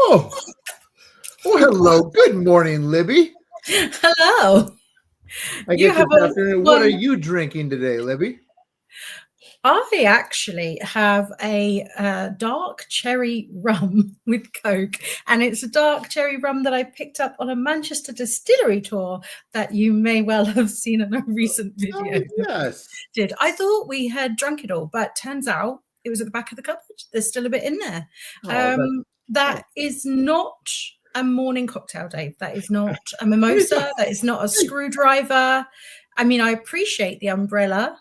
Oh, well, hello. Good morning, Libby. Hello. I You guess have this a afternoon. What are one. you drinking today, Libby? I actually have a dark cherry rum with Coke, and it's a dark cherry rum that I picked up on a Manchester distillery tour that you may well have seen in a recent video. Oh, yes. I thought we had drunk it all, but turns out it was at the back of the cupboard. There's still a bit in there. Oh, That is not a morning cocktail, Dave. That is not a mimosa. That is not a screwdriver. I mean, I appreciate the umbrella.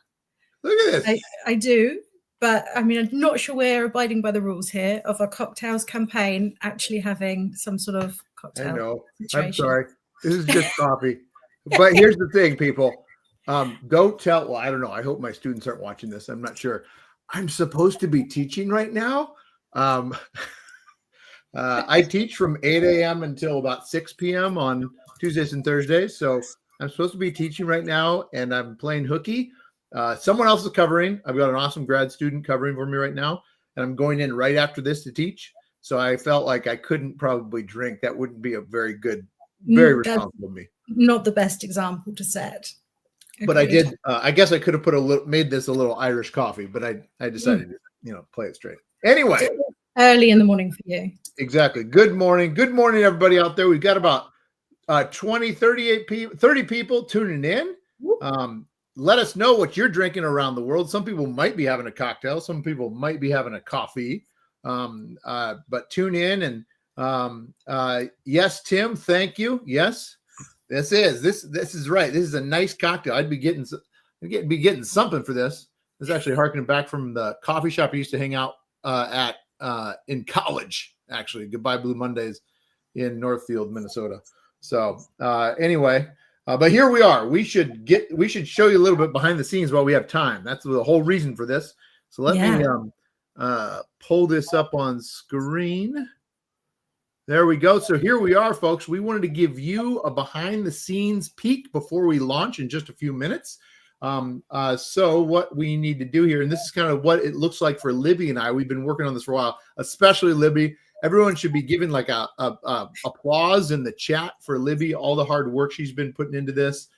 Look at this. I do, but I mean, I'm not sure we're abiding by the rules here of a cocktails campaign actually having some sort of cocktail. I know. Situation. I'm sorry. This is just coffee. But here's the thing, people. Don't tell. Well, I don't know. I hope my students aren't watching this. I'm not sure. I'm supposed to be teaching right now. I teach from 8 a.m. until about 6 p.m. on Tuesdays and Thursdays. So I'm supposed to be teaching right now, and I'm playing hooky. Someone else is covering. I've got an awesome grad student covering for me right now, and I'm going in right after this to teach. So I felt like I couldn't probably drink. That wouldn't be a very good, very responsible of me. Not the best example to set. But I did. I guess I could have made this a little Irish coffee, but I decided to, play it straight. Anyway, early in the morning for you. Exactly. Good morning, everybody out there. We've got about 30 people tuning in. Let us know what you're drinking around the world. Some people might be having a cocktail. Some people might be having a coffee. But tune in and yes, Tim, thank you. Yes, this is right. This is a nice cocktail. I'd be getting something for this. This is actually harkening back from the coffee shop I used to hang out at in college. Actually, Goodbye Blue Mondays in Northfield, Minnesota. So anyway. But here we are. We should show you a little bit behind the scenes while we have time. That's the whole reason for this. So let me pull this up on screen. There we go. So here we are, folks. We wanted to give you a behind the scenes peek before we launch in just a few minutes. So what we need to do here, and this is kind of what it looks like for Libby and I. We've been working on this for a while, especially Libby. Everyone should be giving like a applause in the chat for Libby, all the hard work she's been putting into this.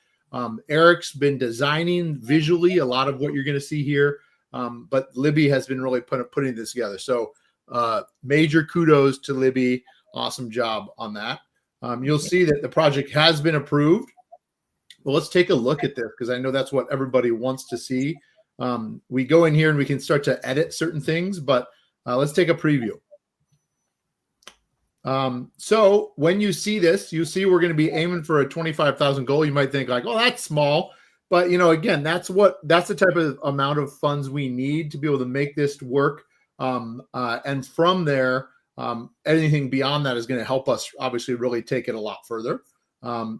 Eric's been designing visually a lot of what you're going to see here, but Libby has been really putting this together. So major kudos to Libby. Awesome job on that. You'll see that the project has been approved. Well, let's take a look at this because I know that's what everybody wants to see. We go in here and we can start to edit certain things, but let's take a preview. So when you see this, you see we're going to be aiming for a 25,000 goal. You might think like, oh, that's small. But, again, that's the type of amount of funds we need to be able to make this work. And from there, anything beyond that is going to help us obviously really take it a lot further.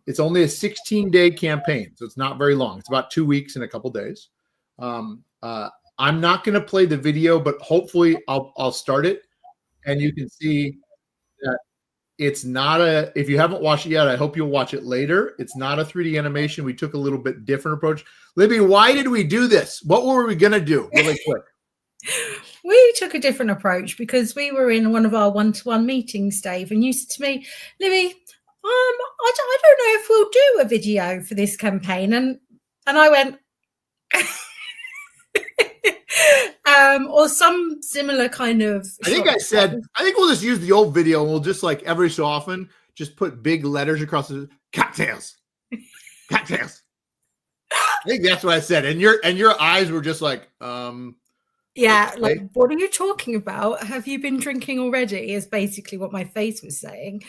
It's only a 16-day campaign, so it's not very long. It's about 2 weeks and a couple days. I'm not going to play the video, but hopefully I'll start it and you can see that it's not if you haven't watched it yet, I hope you'll watch it later. It's not a 3D animation. We took a little bit different approach. Libby, why did we do this? What were we going to do really quick? We took a different approach because we were in one of our one-to-one meetings, Dave, and you said to me, Libby, I don't know if we'll do a video for this campaign. And I went, or some similar kind of. I think we'll just use the old video and we'll just like every so often just put big letters across the cocktails. Cocktails. I think that's what I said. And your eyes were just like, yeah, like, what are you talking about? Have you been drinking already? Is basically what my face was saying.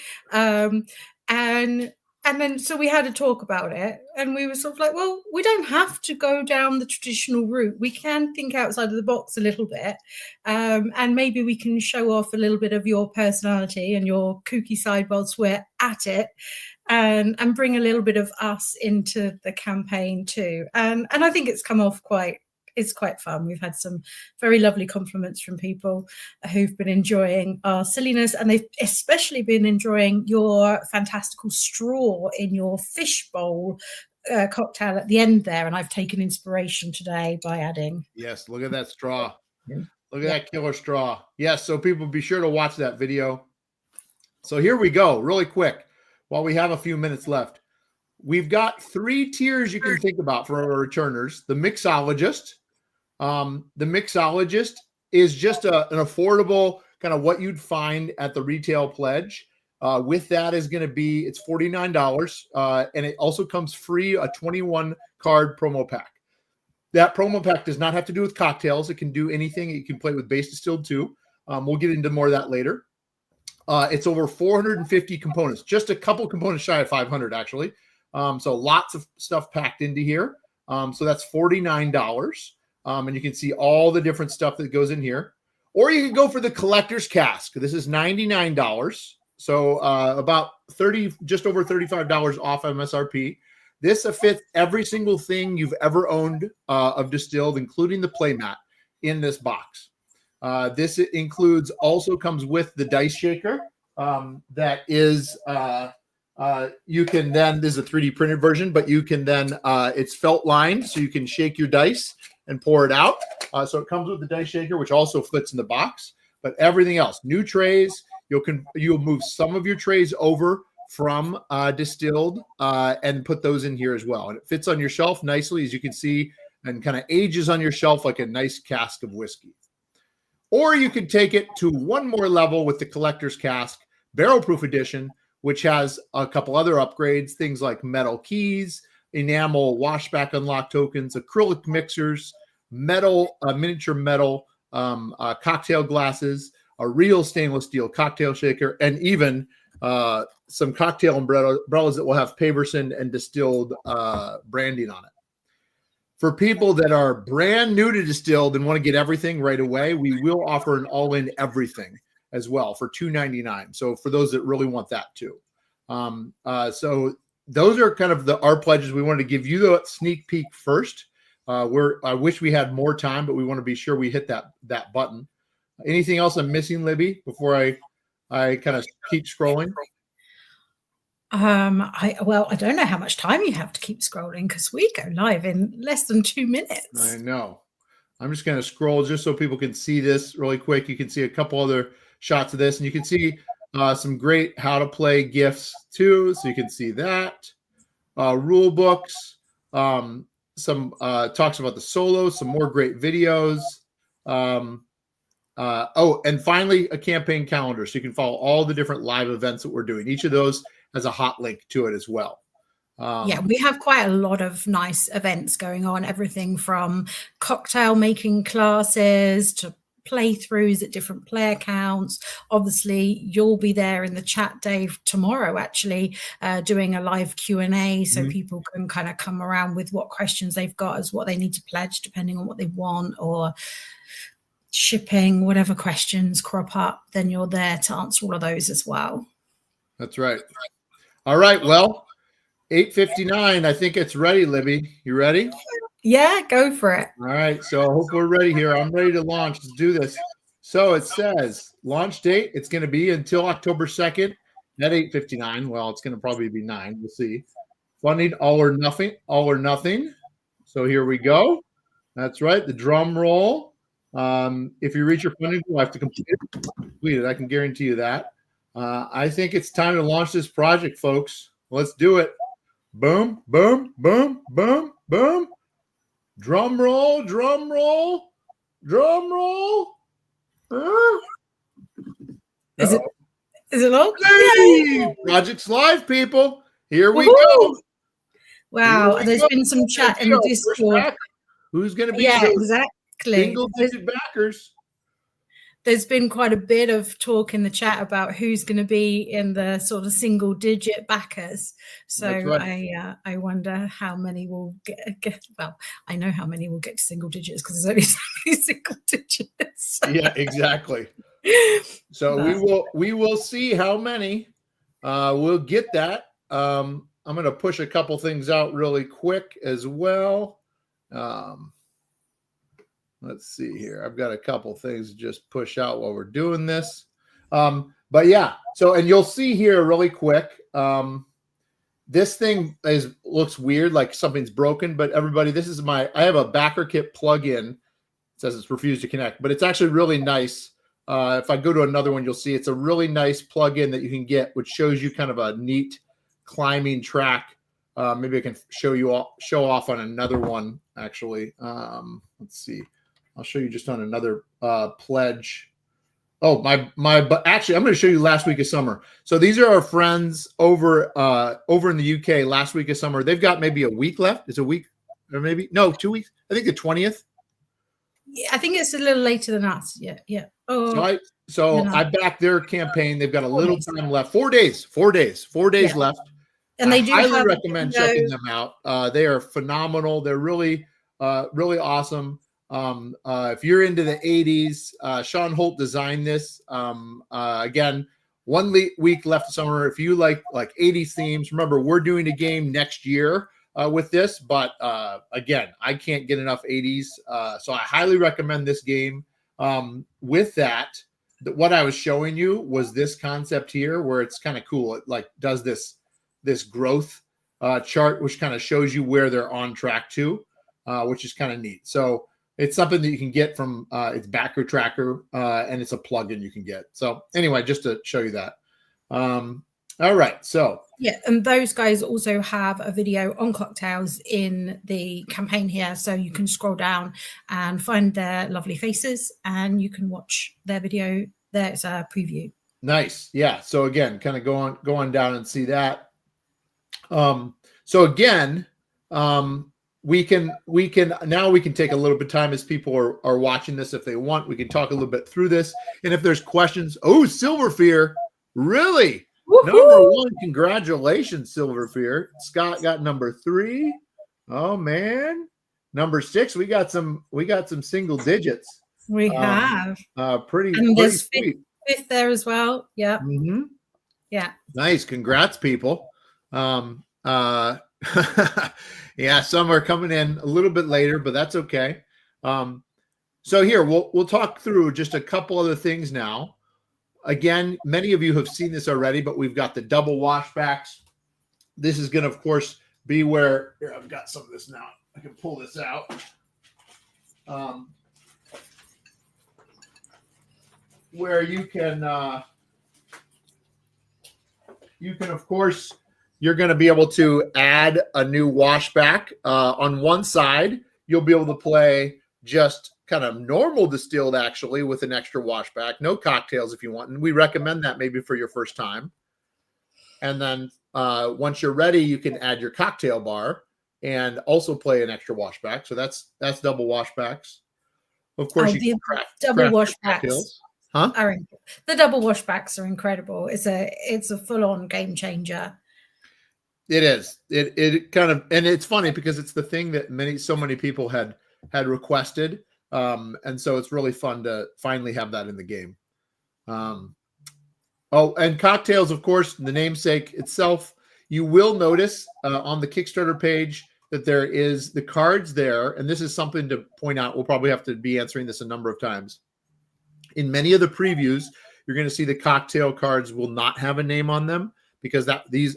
And then so we had a talk about it and we were sort of like, well, we don't have to go down the traditional route. We can think outside of the box a little bit. And maybe we can show off a little bit of your personality and your kooky side whilst we're at it and bring a little bit of us into the campaign too. And I think it's come off it's quite fun. We've had some very lovely compliments from people who've been enjoying our silliness, and they've especially been enjoying your fantastical straw in your fishbowl cocktail at the end there. And I've taken inspiration today by adding. Yes, look at that straw. Look at that killer straw. Yes, so people be sure to watch that video. So here we go, really quick, while we have a few minutes left. We've got 3 tiers you can think about for our returners. The mixologist. The mixologist is just an affordable kind of what you'd find at the retail pledge. With that is going to be, it's $49. And it also comes free a 21 card promo pack. That promo pack does not have to do with cocktails. It can do anything. You can play with base distilled too. We'll get into more of that later. It's over 450 components, just a couple components shy of 500 actually. So lots of stuff packed into here. So that's $49. And you can see all the different stuff that goes in here. Or you can go for the collector's cask. This is $99. So about just over $35 off MSRP. This fits every single thing you've ever owned of Distilled, including the playmat in this box. This includes, also comes with the dice shaker. That is, you can then, this is a 3D printed version, but you can then, it's felt lined, so you can shake your dice and pour it out. So it comes with the dice shaker, which also fits in the box. But everything else, new trays, you'll move some of your trays over from Distilled and put those in here as well. And it fits on your shelf nicely, as you can see, and kind of ages on your shelf like a nice cask of whiskey. Or you could take it to one more level with the collector's cask barrel proof edition, which has a couple other upgrades, things like metal keys, enamel washback unlock tokens, acrylic mixers, metal, miniature metal cocktail glasses, a real stainless steel cocktail shaker, and even some cocktail umbrellas that will have Paverson and Distilled branding on it. For people that are brand new to Distilled and want to get everything right away, we will offer an all-in everything as well for $2.99. So for those that really want that too. So those are kind of our pledges. We wanted to give you the sneak peek first. I wish we had more time, but we want to be sure we hit that button. Anything else I'm missing, Libby, before I kind of keep scrolling? I don't know how much time you have to keep scrolling because we go live in less than 2 minutes. I know. I'm just going to scroll just so people can see this really quick. You can see a couple other shots of this, and you can see some great how to play gifts too. So you can see that rule books, some talks about the solos, some more great videos. And finally, a campaign calendar, so you can follow all the different live events that we're doing. Each of those has a hot link to it as well. Yeah, we have quite a lot of nice events going on, everything from cocktail making classes to playthroughs at different player counts. Obviously, you'll be there in the chat, Dave, tomorrow, actually, doing a live Q&A, so people can kind of come around with what questions they've got as what they need to pledge, depending on what they want, or shipping, whatever questions crop up, then you're there to answer all of those as well. That's right. All right, well, 8:59. I think it's ready, Libby. You ready? Yeah, go for it. All right, so I hope we're ready here. I'm ready to launch. Let's do this. So it says launch date. It's going to be until October 2nd at 8:59. Well, it's going to probably be 9. We'll see. Funding all or nothing. All or nothing. So here we go. That's right. The drum roll. If you reach your funding goal, I have to complete it. I can guarantee you that. I think it's time to launch this project, folks. Let's do it. Boom, boom, boom, boom, boom. Drum roll, drum roll, drum roll. Is it long? Hey, project's live, people. Here we go. Wow, there's been some chat in the Discord. Who's going to be exactly single-digit backers? There's been quite a bit of talk in the chat about who's going to be in the sort of single-digit backers. So right. I wonder how many will get. Well, I know how many will get to single digits because there's only so many single digits. Yeah, exactly. So we will see how many. We'll get that. I'm going to push a couple things out really quick as well. Let's see here. I've got a couple things to just push out while we're doing this. But yeah, and you'll see here really quick. This thing looks weird, like something's broken, but everybody, I have a backer kit plug-in. It says it's refused to connect, but it's actually really nice. if I go to another one, you'll see it's a really nice plugin that you can get, which shows you kind of a neat climbing track. Maybe I can show off on another one, actually. Let's see. I'll show you just on another pledge. Oh, but actually, I'm going to show you last week of summer. So these are our friends over in the UK. Last week of summer, they've got maybe a week left. It's a week, or maybe no, 2 weeks. I think the 20th. Yeah, I think it's a little later than us. Yeah. Oh, so I backed their campaign. They've got a little time left. 4 days. 4 days left. And they do highly recommend checking them out. They are phenomenal. They're really awesome. If you're into the 80s, Sean Holt designed this. Again, 1 week left of summer. If you like 80s themes, remember, we're doing a game next year with this. But again, I can't get enough 80s. So I highly recommend this game. With that, what I was showing you was this concept here where it's kind of cool. It like does this growth chart, which kind of shows you where they're on track to, which is kind of neat. So it's something that you can get from its backer tracker, and it's a plugin you can get. So anyway, just to show you that. All right. So yeah, and those guys also have a video on cocktails in the campaign here, so you can scroll down and find their lovely faces, and you can watch their video. There's a preview. Nice. Yeah. So again, kind of go on down and see that. So again, we can take a little bit of time as people are watching this. If they want, we can talk a little bit through this. And if there's questions, Silver Fear, really? Woo-hoo! Number 1, congratulations, Silver Fear. Scott got number 3. Oh man. Number 6, we got some single digits. We have pretty sweet. Fifth there as well. Yeah. Mm-hmm. Yeah. Nice. Congrats, people. Yeah, some are coming in a little bit later, but that's okay. So here we'll talk through just a couple other things now. Again, many of you have seen this already, but we've got the double washbacks. This is going to, of course, be where here I've got some of this now. I can pull this out. Where you can, of course, you're going to be able to add a new washback. On one side, you'll be able to play just kind of normal distilled, actually, with an extra washback. No cocktails if you want. And we recommend that maybe for your first time. And then once you're ready, you can add your cocktail bar and also play an extra washback. So that's double washbacks. Of course, you can craft double washbacks. Cocktails. Huh? The double washbacks are incredible. It's a full-on game changer. It is. It kind of, and it's funny because it's the thing that so many people had requested, and so it's really fun to finally have that in the game. And cocktails, of course, the namesake itself. You will notice on the Kickstarter page that there is the cards there, and this is something to point out. We'll probably have to be answering this a number of times. In many of the previews, you're going to see the cocktail cards will not have a name on them because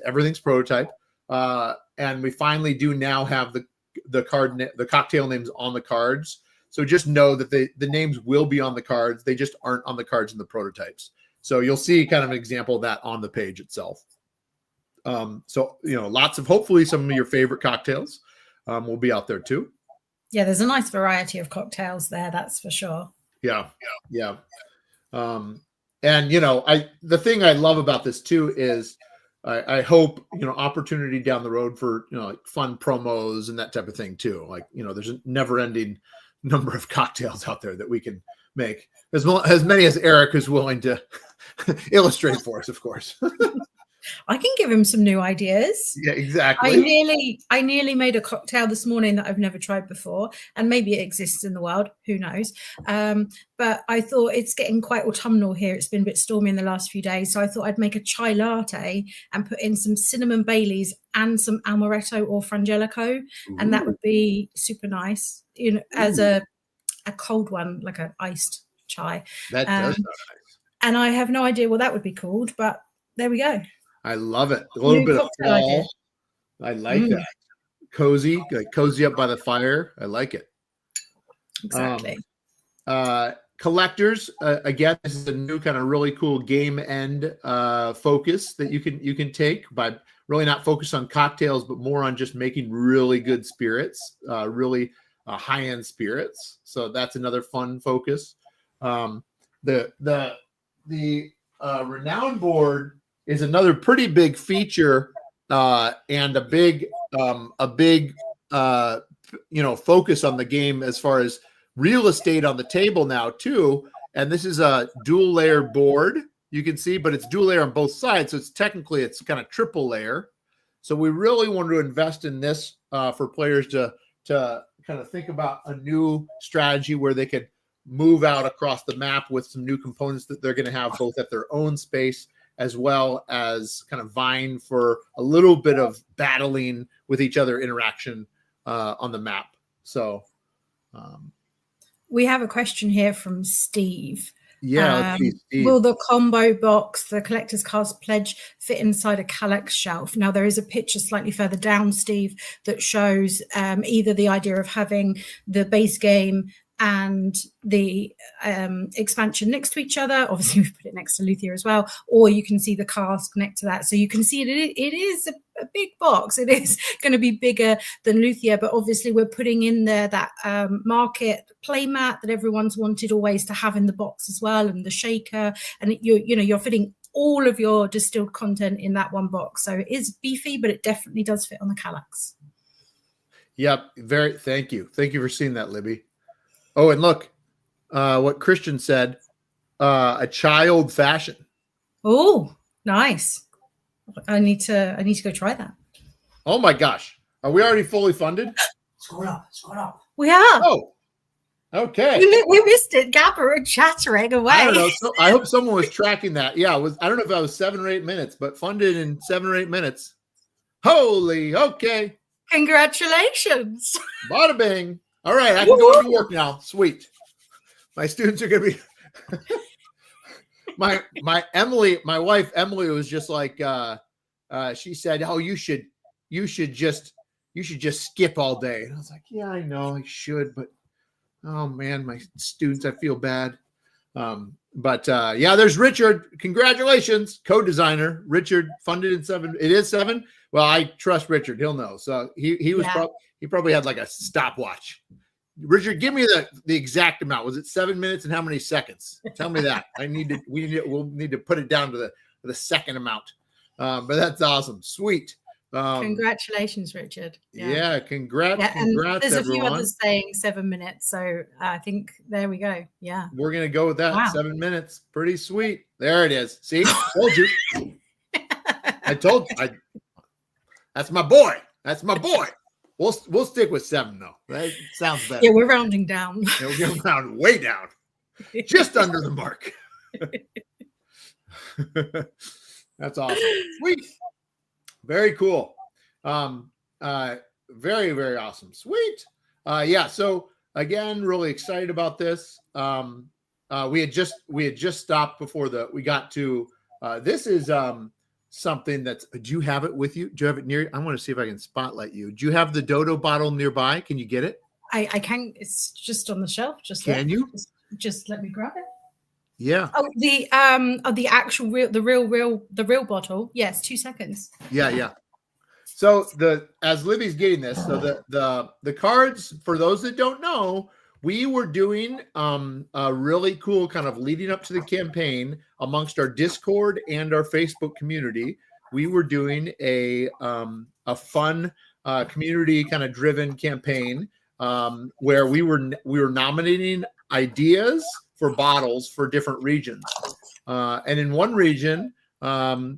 everything's prototype. And we finally do now have the cocktail names on the cards. So just know that the names will be on the cards. They just aren't on the cards in the prototypes. So you'll see kind of an example of that on the page itself. So, hopefully some of your favorite cocktails will be out there too. Yeah, there's a nice variety of cocktails there. That's for sure. Yeah. And the thing I love about this too is I hope opportunity down the road for like fun promos and that type of thing too. Like there's a never-ending number of cocktails out there that we can make, as many as Eric is willing to illustrate for us, of course. I can give him some new ideas. Yeah, exactly. I nearly made a cocktail this morning that I've never tried before, and maybe it exists in the world. Who knows? But I thought it's getting quite autumnal here. It's been a bit stormy in the last few days, so I thought I'd make a chai latte and put in some cinnamon Baileys and some amaretto or frangelico, and that would be super nice. As a cold one, like an iced chai. That does sound nice. And I have no idea what that would be called, but there we go. I love it. A little bit of fall. I like that. Cozy, like cozy up by the fire. I like it. Exactly. collectors, again, this is a new kind of really cool game end focus that you can take by really not focus on cocktails, but more on just making really good spirits, really high-end spirits. So that's another fun focus. The Renown board is another pretty big feature and a big focus on the game as far as real estate on the table now too. And this is a dual layer board, you can see, but it's dual layer on both sides. So it's kind of triple layer. So we really want to invest in this for players to kind of think about a new strategy where they could move out across the map with some new components that they're going to have both at their own space as well as kind of vying for a little bit of battling with each other interaction on the map. So we have a question here from Steve. Yeah, let's see, Steve. Will the combo box, the collector's cards pledge, fit inside a Kallax shelf? Now, there is a picture slightly further down, Steve, that shows either the idea of having the base game and the expansion next to each other. Obviously, we've put it next to Luthier as well, or you can see the cask next to that. So you can see it is a big box. It is going to be bigger than Luthier, but obviously we're putting in there that market playmat that everyone's wanted always to have in the box as well, and the shaker, and you're fitting all of your distilled content in that one box. So it is beefy, but it definitely does fit on the Kallax. Yep, thank you for seeing that, Libby. Oh, and look, what Christian said, a child fashion. Oh, nice. I need to go try that. Oh my gosh. Are we already fully funded? Scroll up. We are. Oh, okay. We missed it. Gabber and chattering away. I don't know. So I hope someone was tracking that. Yeah, I don't know if I was 7 or 8 minutes, but funded in 7 or 8 minutes. Holy, okay. Congratulations. Bada bing. All right, I can go into work now. Sweet. My students are going to be my wife Emily was just like she said, "Oh, you should just skip all day." And I was like, "Yeah, I know I should, but oh man, my students, I feel bad." But there's Richard. Congratulations, co-designer Richard, funded in 7. It is 7. Well, I trust Richard. He'll know. So he was he probably had like a stopwatch. Richard, give me the exact amount. Was it 7 minutes and how many seconds? Tell me that. We'll need to put it down to the second amount. But that's awesome. Sweet. Congratulations, Richard. Yeah, congrats. Yeah, and congrats, there's everyone. A few others saying 7 minutes. So I think there we go. Yeah. We're going to go with that. Wow. 7 minutes. Pretty sweet. There it is. See, told you. That's my boy. That's my boy. We'll stick with 7 though. That sounds better. Yeah, we're rounding down. Yeah, we're going round way down, just under the mark. That's awesome. Sweet. Very cool. Very, very awesome. Sweet. So again, really excited about this. We had just stopped before we got to this is something that's. Do you have it with you? Do you have it near? I want to see if I can spotlight you. Do you have the Dodo bottle nearby? Can you get it? I can. It's just on the shelf. Can you? Just let me grab it. Yeah. Oh, the actual real bottle. Yes, 2 seconds. Yeah. So as Libby's getting this, so the cards, for those that don't know, we were doing a really cool kind of leading up to the campaign amongst our Discord and our Facebook community. We were doing a fun community kind of driven campaign where we were nominating ideas for bottles for different regions. And in one region,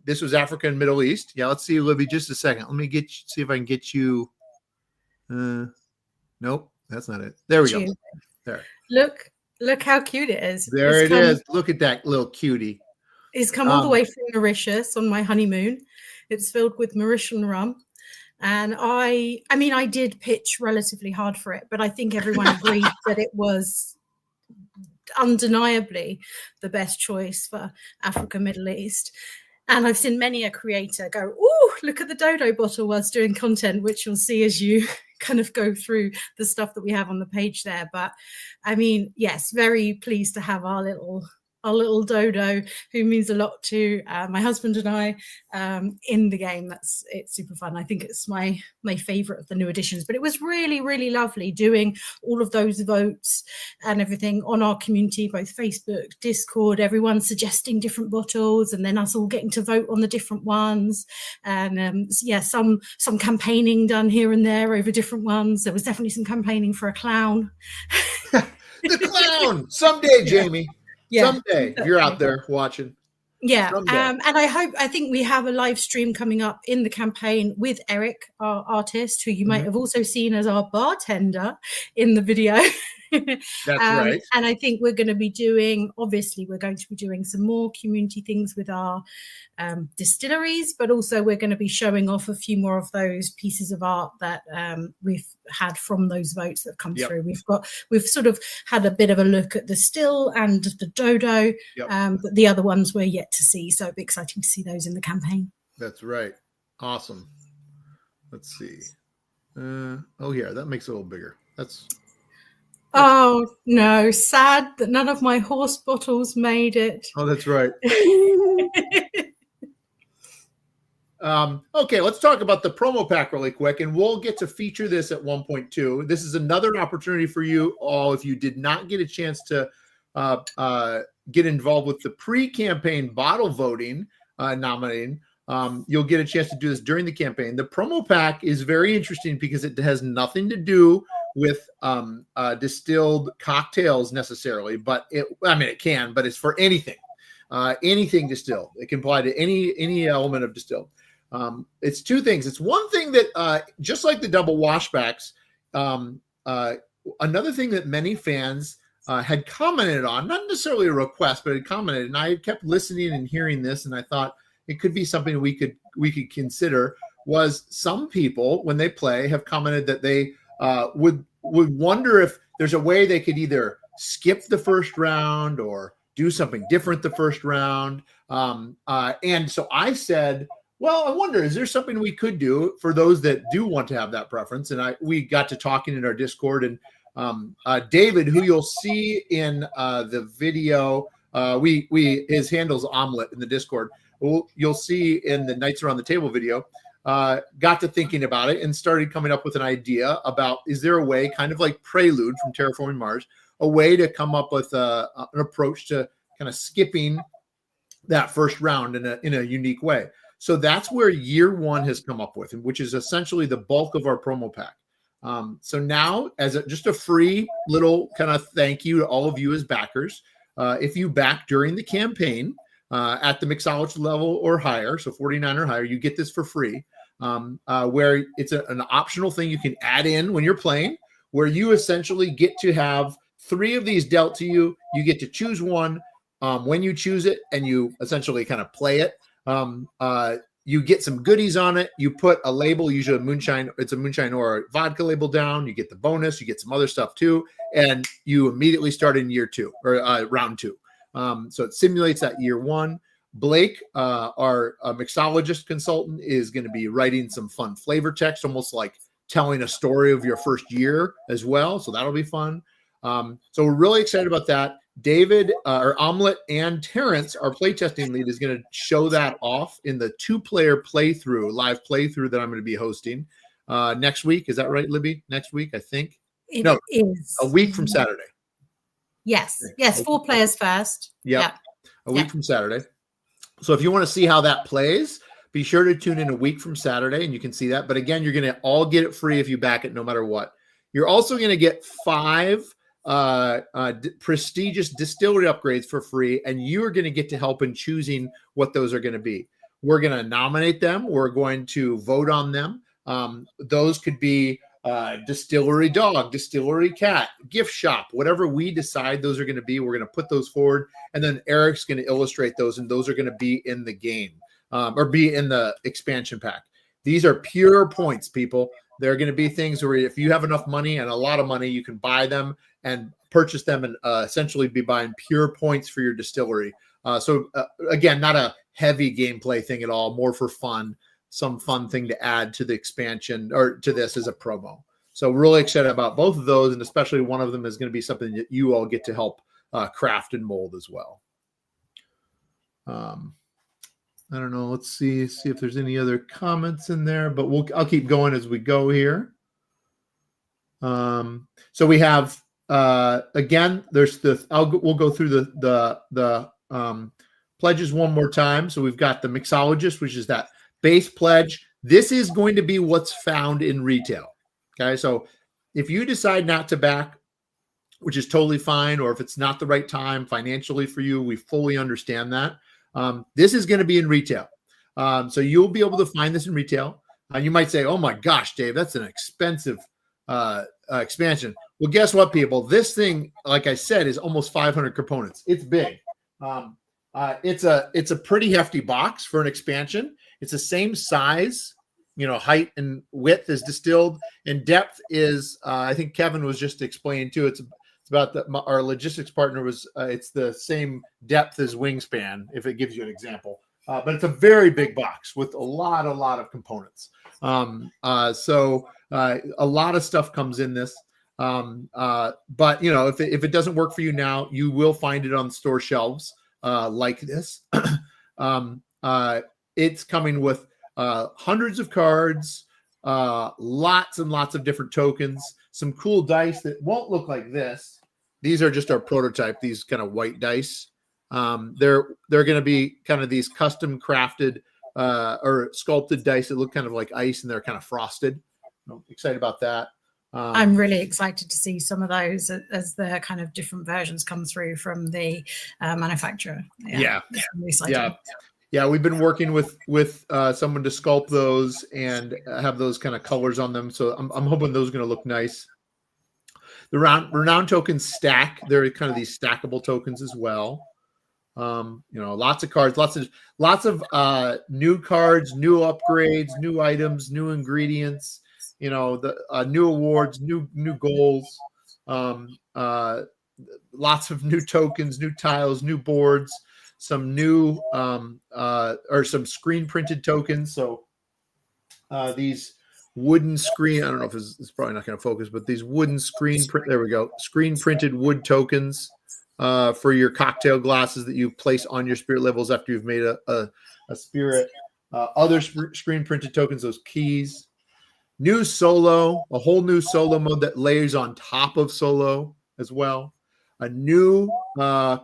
this was Africa and Middle East. Yeah, let's see, Libby, just a second. Let me see if I can get you. Nope, that's not it. There we go. There. Look how cute it is. There it is. Look at that little cutie. It's come all the way from Mauritius on my honeymoon. It's filled with Mauritian rum. And I did pitch relatively hard for it, but I think everyone agreed that it was undeniably the best choice for Africa, Middle East. And I've seen many a creator go, oh, look at the Dodo bottle whilst doing content, which you'll see as you kind of go through the stuff that we have on the page there. But I mean, yes, very pleased to have our little Dodo, who means a lot to my husband and I in the game. It's super fun. I think it's my favorite of the new additions, but it was really, really lovely doing all of those votes and everything on our community, both Facebook, Discord, everyone suggesting different bottles, and then us all getting to vote on the different ones. And yeah, some campaigning done here and there over different ones. There was definitely some campaigning for a clown. The clown someday, Jamie. Yeah, someday, if you're out there watching. Yeah, and I think we have a live stream coming up in the campaign with Eric, our artist, who you might have also seen as our bartender in the video. That's right. And I think we're going to be doing some more community things with our distilleries, but also we're going to be showing off a few more of those pieces of art that we've had from those votes that come through. We've sort of had a bit of a look at the still and the Dodo, but the other ones we're yet to see. So it'd be exciting to see those in the campaign. That's right. Awesome. Let's see. Oh, yeah, that makes it a little bigger. Oh, no. Sad that none of my horse bottles made it. Oh, that's right. Okay, let's talk about the promo pack really quick, and we'll get to feature this at 1.2. This is another opportunity for you all. If you did not get a chance to get involved with the pre-campaign bottle voting, nominating, you'll get a chance to do this during the campaign. The promo pack is very interesting because it has nothing to do with distilled cocktails necessarily, but it can, but it's for anything distilled. It can apply to any element of distilled. It's two things. It's one thing that just like the double washbacks, another thing that many fans had commented on, not necessarily a request, but had commented, and I kept listening and hearing this, and I thought it could be something we could consider, was some people when they play have commented that they would wonder if there's a way they could either skip the first round or do something different the first round. And so I said, well, I wonder, is there something we could do for those that do want to have that preference? And we got to talking in our Discord, and David, who you'll see in the video, his handle's Omelet in the Discord. You'll see in the Knights Around the Table video, got to thinking about it and started coming up with an idea about, is there a way, kind of like Prelude from Terraforming Mars, a way to come up with an approach to kind of skipping that first round in a unique way. So that's where Year One has come up with, which is essentially the bulk of our promo pack. So now, as just a free little kind of thank you to all of you as backers, if you back during the campaign at the mixologist level or higher, so 49 or higher, you get this for free, where it's an optional thing you can add in when you're playing, where you essentially get to have 3 of these dealt to you. You get to choose one when you choose it, and you essentially kind of play it. You get some goodies on it. You put a label, usually a moonshine. It's a moonshine or a vodka label down. You get the bonus. You get some other stuff too, and you immediately start in Year 2 or round 2. So it simulates that Year 1. Blake, our mixologist consultant, is going to be writing some fun flavor text, almost like telling a story of your first year as well. So that'll be fun. So we're really excited about that. David, or Omelet, and Terrence, our playtesting lead, is going to show that off in the 2-player live playthrough that I'm going to be hosting next week. Is that right, Libby? Next week, I think. It is a week from Saturday. Yes, 4 players first. Yep. A week from Saturday. So if you want to see how that plays, be sure to tune in a week from Saturday, and you can see that. But again, you're going to all get it free if you back it, no matter what. You're also going to get 5 prestigious distillery upgrades for free, and you are going to get to help in choosing what those are going to be. We're going to nominate them. We're going to vote on them. Those could be distillery dog, distillery cat, gift shop, whatever we decide those are going to be. We're going to put those forward, and then Eric's going to illustrate those, and those are going to be in the game or be in the expansion pack. These are pure points, people. They're going to be things where if you have enough money, and a lot of money, you can buy them and purchase them and essentially be buying pure points for your distillery. So again, not a heavy gameplay thing at all, more for fun, some fun thing to add to the expansion or to this as a promo. So really excited about both of those, and especially one of them is going to be something that you all get to help craft and mold as well. I don't know. Let's see if there's any other comments in there, but I'll keep going as we go here. So we have again, there's we'll go through the pledges one more time. So we've got the mixologist, which is that base pledge. This is going to be what's found in retail. Okay, so if you decide not to back, which is totally fine, or if it's not the right time financially for you, we fully understand that. This is going to be in retail. So you'll be able to find this in retail. You might say, oh my gosh, Dave, that's an expensive expansion. Well, guess what, people? This thing, like I said, is almost 500 components. It's big. It's a pretty hefty box for an expansion. It's the same size, height and width as Distilled, and depth is, I think Kevin was just explaining too. It's about our logistics partner was, it's the same depth as Wingspan, if it gives you an example. But it's a very big box with a lot of components. So a lot of stuff comes in this. But if it doesn't work for you now, you will find it on store shelves like this. It's coming with hundreds of cards, lots and lots of different tokens, some cool dice that won't look like this. These are just our prototype, these kind of white dice. They're going to be kind of these custom crafted or sculpted dice that look kind of like ice, and they're kind of frosted. I'm excited about that. I'm really excited to see some of those as the kind of different versions come through from the manufacturer. Yeah. We've been working with someone to sculpt those and have those kind of colors on them. So I'm hoping those are going to look nice. The renown tokens stack. They're kind of these stackable tokens as well. Lots of cards, lots of new cards, new upgrades, new items, new ingredients. The new awards, new goals. Lots of new tokens, new tiles, new boards. Some new or some screen printed tokens. So these wooden screen, I don't know if it's probably not going to focus, but these wooden screen printed wood tokens for your cocktail glasses that you place on your spirit levels after you've made a spirit. Other screen printed tokens, those keys. New solo, a whole new solo mode that layers on top of solo as well. A new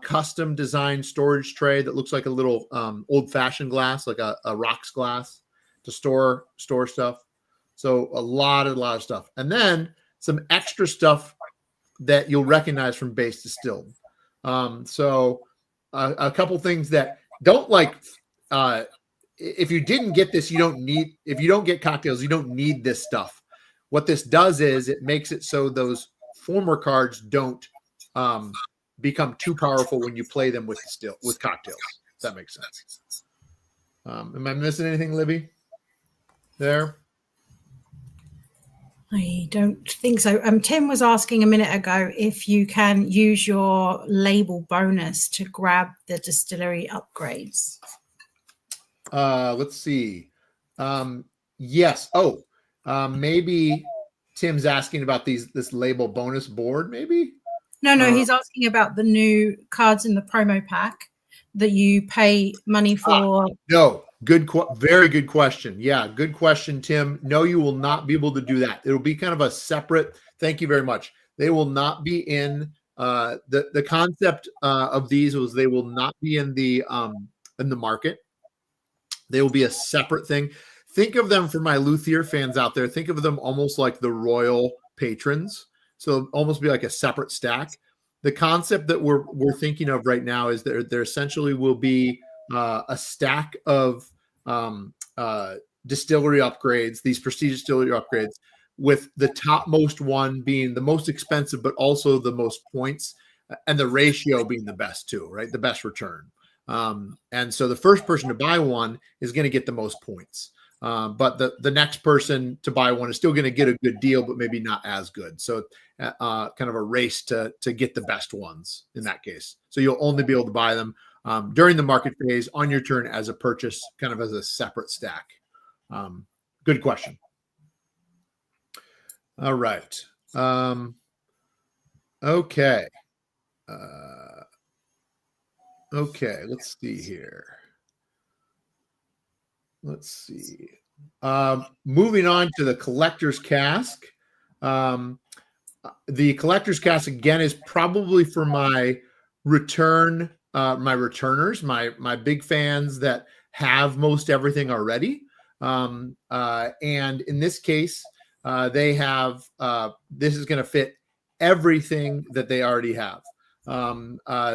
custom designed storage tray that looks like a little old-fashioned glass, like a rocks glass to store stuff. So a lot of stuff. And then some extra stuff that you'll recognize from base Distilled. So a couple things that don't if you didn't get this, if you don't get cocktails, you don't need this stuff. What this does is it makes it so those former cards don't become too powerful when you play them with cocktails. If that makes sense. Am I missing anything, Libby? There? I don't think so. Tim was asking a minute ago if you can use your label bonus to grab the distillery upgrades. Let's see. Yes. Maybe Tim's asking about this label bonus board, maybe? No, he's asking about the new cards in the promo pack that you pay money for. No, very good question. Yeah, good question, Tim. No, you will not be able to do that. It'll be kind of a separate. Thank you very much. They will not be in the concept of these was they will not be in the market. They will be a separate thing. Think of them, for my Luthier fans out there, think of them almost like the royal patrons. So almost be like a separate stack. The concept that we're thinking of right now is there essentially will be a stack of distillery upgrades, these prestige distillery upgrades, with the topmost one being the most expensive, but also the most points, and the ratio being the best too, right? The best return. And so the first person to buy one is going to get the most points. But the next person to buy one is still going to get a good deal, but maybe not as good. So kind of a race to get the best ones in that case. So you'll only be able to buy them during the market phase on your turn as a purchase, kind of as a separate stack. Good question. All right. Okay. Okay, let's see here. Let's see. Moving on to the collector's cask. The collector's cask again is probably for my returners, my big fans that have most everything already. And in this case, they have this is going to fit everything that they already have.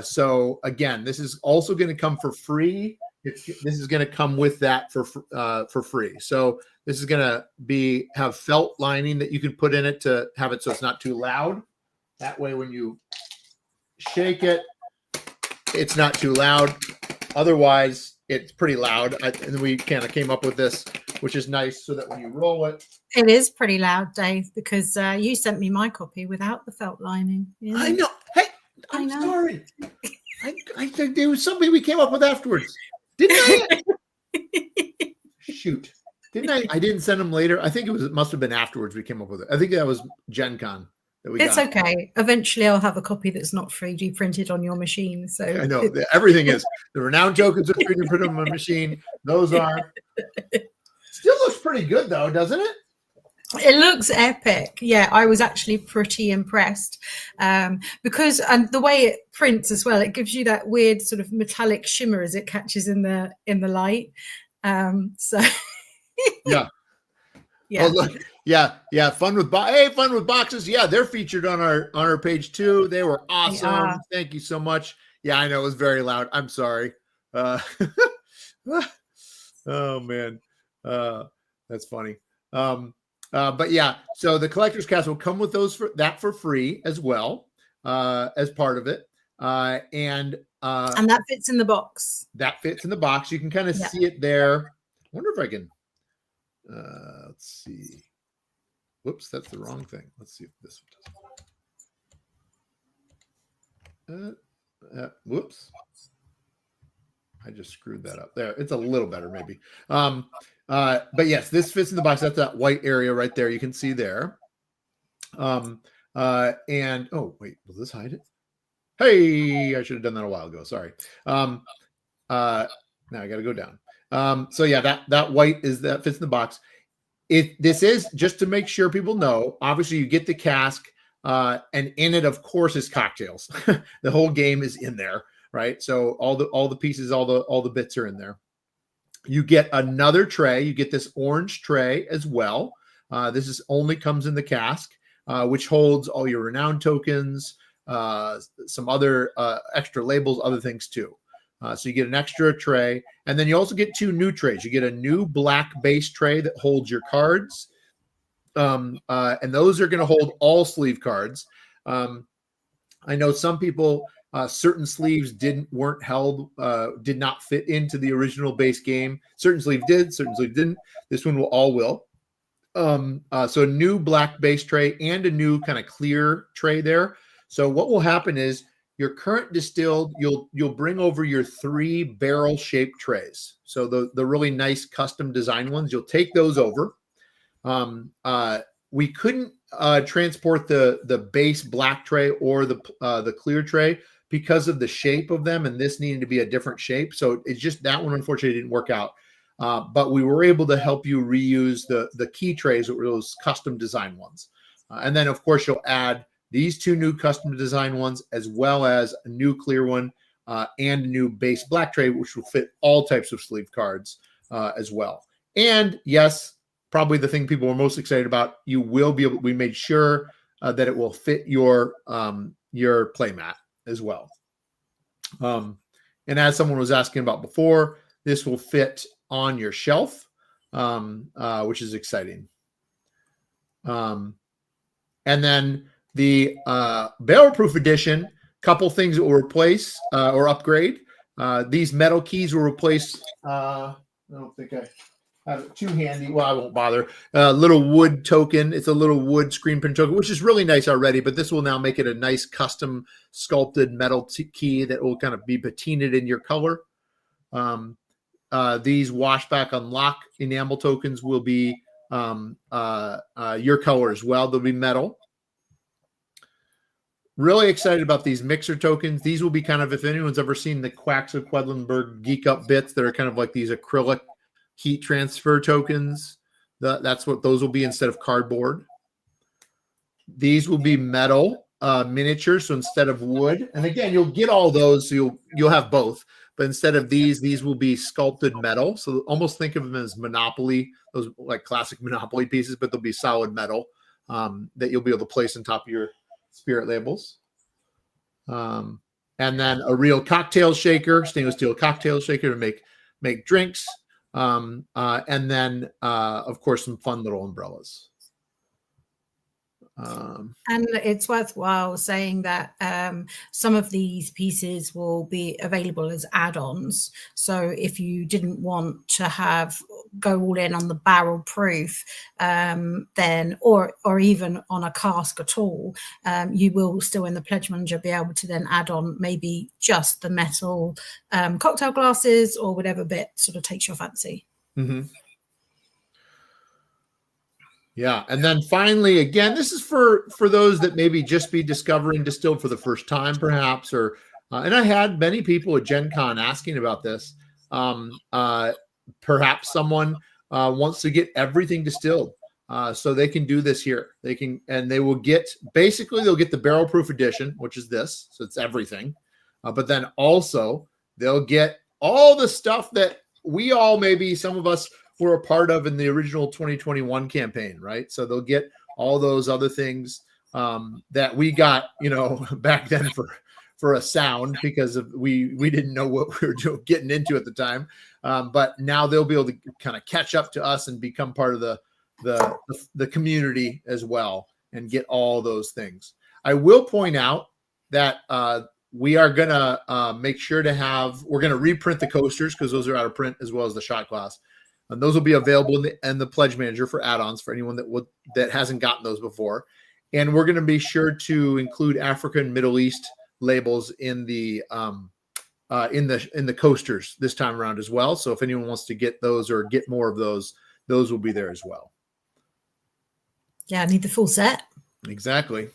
So again, this is also going to come for free. This is going to come with that for free. So this is going to have felt lining that you can put in it to have it so it's not too loud. That way, when you shake it, it's not too loud. Otherwise, it's pretty loud. And we kind of came up with this, which is nice, so that when you roll it, it is pretty loud, Dave, because you sent me my copy without the felt lining. Yeah. I know. Hey, I'm sorry. I think there was something we came up with afterwards. Didn't I? Shoot. Didn't I? I didn't send them later. I think it must have been afterwards we came up with it. I think that was Gen Con that we got. It's okay. Eventually I'll have a copy that's not 3D printed on your machine. So I know everything is. The renowned tokens are 3D printed on my machine. Those are. Still looks pretty good though, doesn't it? It looks epic. Yeah, I was actually pretty impressed because the way it prints as well, it gives you that weird sort of metallic shimmer as it catches in the light. So yeah. Yeah. Oh, look. Yeah. Fun with boxes. Yeah, they're featured on our page too. They were awesome. Thank you so much. Yeah, I know it was very loud. I'm sorry. Oh man. That's funny. But yeah, so the collector's cask will come with those for free as well, as part of it. And that fits in the box. That fits in the box. You can kind of see it there. I wonder if I can, let's see. Whoops, that's the wrong thing. Let's see if this one does. Whoops. I just screwed that up there. It's a little better maybe. But yes, this fits in the box. That's that white area right there. You can see there. And oh wait, will this hide it? Hey, I should have done that a while ago. Sorry. Now I got to go down. So yeah, that white that fits in the box. This is just to make sure people know. Obviously, you get the cask, and in it, of course, is cocktails. The whole game is in there, right? So all the pieces, all the bits are in there. You get another tray. You get this orange tray as well. This only comes in the cask, which holds all your renowned tokens, some other extra labels, other things too. So you get an extra tray, and then you also get 2 new trays. You get a new black base tray that holds your cards, and those are going to hold all sleeve cards. I know some people, certain sleeves weren't held, did not fit into the original base game. Certain sleeve did, certain sleeve didn't. This one will. So a new black base tray and a new kind of clear tray there. So what will happen is your current distilled, you'll bring over your 3 barrel shaped trays. So the really nice custom design ones, you'll take those over. We couldn't transport the base black tray or the clear tray because of the shape of them, and this needed to be a different shape. So it's just that one, unfortunately, didn't work out. But we were able to help you reuse the key trays, that were those custom design ones. And then, of course, you'll add these 2 new custom design ones, as well as a new clear one and a new base black tray, which will fit all types of sleeve cards as well. And yes, probably the thing people were most excited about, you will be able. We made sure that it will fit your playmat as well. And as someone was asking about before, this will fit on your shelf, which is exciting. And then the barrel-proof edition, couple things that will replace or upgrade. These metal keys will replace. I don't think have it too handy. Well, I won't bother. Little wood token. It's a little wood screen print token, which is really nice already, but this will now make it a nice custom sculpted metal key that will kind of be patinaed in your color. These washback unlock enamel tokens will be your color as well. They'll be metal. Really excited about these mixer tokens. These will be kind of, if anyone's ever seen the Quacks of Quedlinburg Geek Up bits, that are kind of like these acrylic heat transfer tokens. That's what those will be instead of cardboard. These will be metal miniatures, so instead of wood. And again, you'll get all those, so you'll have both. But instead of these will be sculpted metal. So almost think of them as Monopoly, those like classic Monopoly pieces, but they'll be solid metal that you'll be able to place on top of your spirit labels. And then a real cocktail shaker, stainless steel cocktail shaker to make drinks. And then, of course, some fun little umbrellas. And it's worthwhile saying that some of these pieces will be available as add-ons. So if you didn't want to go all in on the barrel proof, then or even on a cask at all, you will still in the Pledge Manager be able to then add on maybe just the metal cocktail glasses or whatever bit sort of takes your fancy. Mm-hmm. Yeah. And then finally, again, this is for those that maybe just be discovering Distilled for the first time, perhaps, or, and I had many people at Gen Con asking about this. Perhaps someone wants to get everything Distilled. So they can do this here. They will get, basically they'll get the barrel proof edition, which is this. So it's everything. But then also they'll get all the stuff that we all, maybe some of us, were a part of in the original 2021 campaign, right? So they'll get all those other things that we got, back then for a sound, because we didn't know what we were getting into at the time. But now they'll be able to kind of catch up to us and become part of the community as well and get all those things. I will point out that we are gonna make sure we're gonna reprint the coasters, because those are out of print, as well as the shot glass. And those will be available in the Pledge Manager for add-ons for anyone that hasn't gotten those before. And we're going to be sure to include Africa and Middle East labels in the coasters this time around as well. So if anyone wants to get those or get more of those will be there as well. Yeah, I need the full set. Exactly.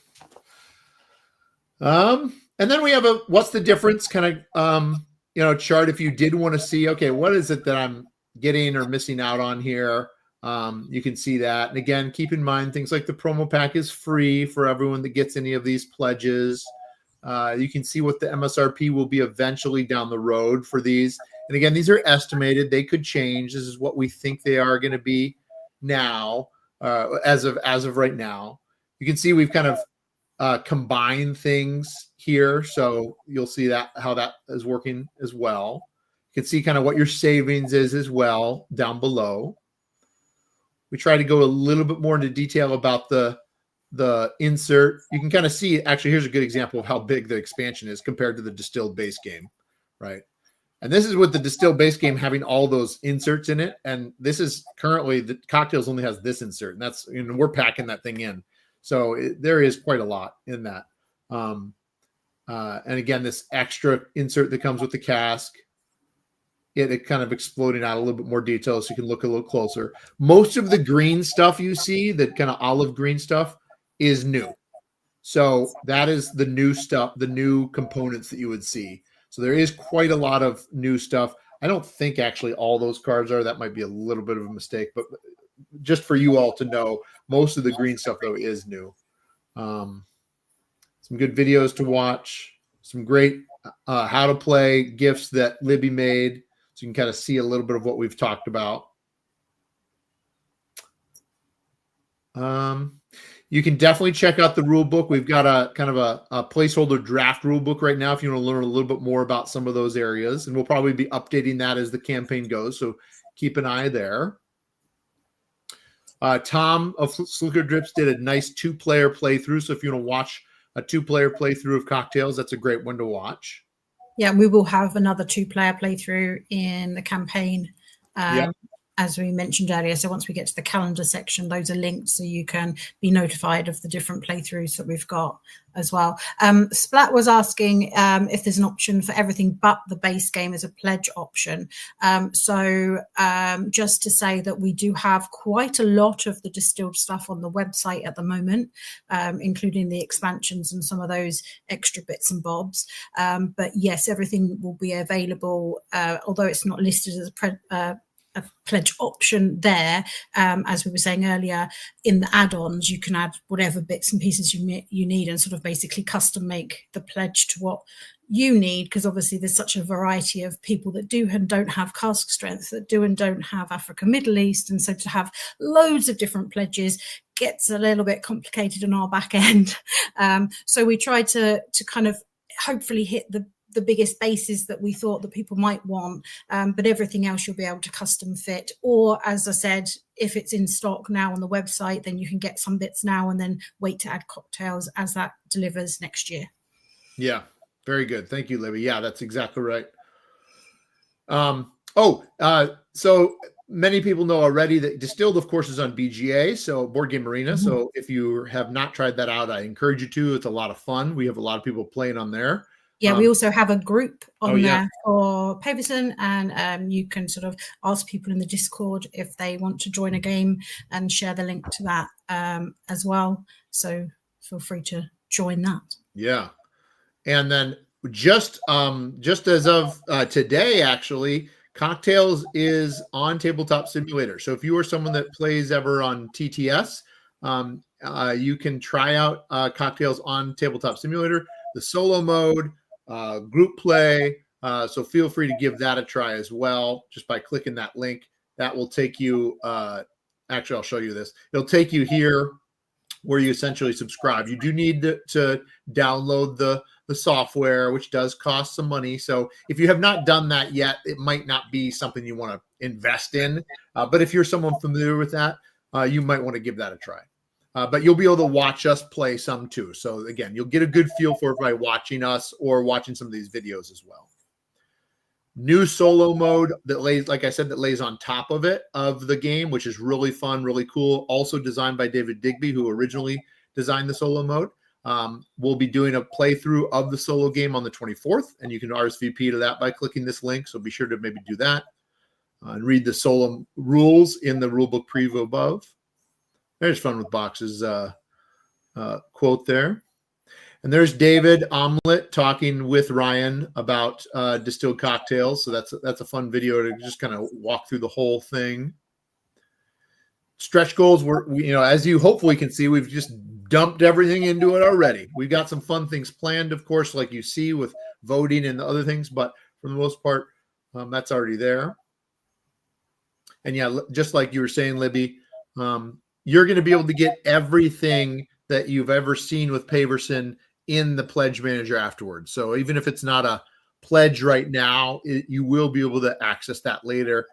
And then we have what's the difference kind of chart if you did want to see, okay, what is it that I'm getting or missing out on here. You can see that. And again, keep in mind things like the promo pack is free for everyone that gets any of these pledges. You can see what the MSRP will be eventually down the road for these. And again, these are estimated. They could change. This is what we think they are going to be now, as of right now. You can see we've kind of combined things here. So you'll see how that is working as well. You can see kind of what your savings is as well down below. We try to go a little bit more into detail about the insert. You can kind of see, actually, here's a good example of how big the expansion is compared to the Distilled base game, right? And this is with the Distilled base game having all those inserts in it. And this is currently, the Cocktails only has this insert, and that's, we're packing that thing in. So there is quite a lot in that. And again, this extra insert that comes with the cask, it kind of exploding out a little bit more detail so you can look a little closer. Most of the green stuff you see, that kind of olive green stuff, is new. So that is the new stuff, the new components that you would see. So there is quite a lot of new stuff. I don't think actually all those cards are. That might be a little bit of a mistake, but just for you all to know, most of the green stuff, though, is new. Some good videos to watch, some great how to play gifts that Libby made. So you can kind of see a little bit of what we've talked about. You can definitely check out the rule book. We've got a kind of a placeholder draft rule book right now if you want to learn a little bit more about some of those areas. And we'll probably be updating that as the campaign goes. So keep an eye there. Tom of Slicker Drips did a nice 2-player playthrough. So if you want to watch a 2-player playthrough of Cocktails, that's a great one to watch. Yeah, we will have another 2-player playthrough in the campaign. Yeah. as we mentioned earlier. So once we get to the calendar section, those are linked so you can be notified of the different playthroughs that we've got as well. Splat was asking if there's an option for everything but the base game as a pledge option. So just to say that we do have quite a lot of the Distilled stuff on the website at the moment, including the expansions and some of those extra bits and bobs. But yes, everything will be available, although it's not listed as a pledge option there. As we were saying earlier, in the add-ons you can add whatever bits and pieces you need and sort of basically custom make the pledge to what you need, because obviously there's such a variety of people that do and don't have cask strength, that do and don't have Africa, Middle East, and so to have loads of different pledges gets a little bit complicated on our back end. So we try to kind of hopefully hit the biggest bases that we thought that people might want, but everything else you'll be able to custom fit. Or as I said, if it's in stock now on the website, then you can get some bits now and then wait to add cocktails as that delivers next year. Yeah, very good. Thank you, Libby. Yeah, that's exactly right. So many people know already that Distilled, of course, is on BGA, so Board Game Arena. Mm-hmm. So if you have not tried that out, I encourage you to. It's a lot of fun. We have a lot of people playing on there. Yeah, we also have a group on there for Paverson, and you can sort of ask people in the Discord if they want to join a game and share the link to that as well. So feel free to join that. Yeah. And then just as of today, actually, Cocktails is on Tabletop Simulator. So if you are someone that plays ever on TTS, you can try out Cocktails on Tabletop Simulator, the solo mode, group play. So feel free to give that a try as well, just by clicking that link. That will take you, actually, I'll show you this. It'll take you here where you essentially subscribe. You do need to download the software, which does cost some money. So if you have not done that yet, it might not be something you want to invest in. But if you're someone familiar with that, you might want to give that a try. But you'll be able to watch us play some too. So again, you'll get a good feel for it by watching us or watching some of these videos as well. New solo mode that lays, like I said, that lays on top of it, of the game, which is really fun, really cool. Also designed by David Digby, who originally designed the solo mode. We'll be doing a playthrough of the solo game on the 24th, and you can RSVP to that by clicking this link. So be sure to maybe do that and read the solo rules in the rulebook preview above. There's Fun with Boxes quote there. And there's David Omelette talking with Ryan about distilled cocktails. So that's a fun video to just kind of walk through the whole thing. Stretch goals, we as you hopefully can see, we've just dumped everything into it already. We've got some fun things planned, of course, like you see with voting and the other things, but for the most part, that's already there. And yeah, just like you were saying, Libby, you're going to be able to get everything that you've ever seen with Paverson in the Pledge Manager afterwards. So even if it's not a pledge right now, you will be able to access that later.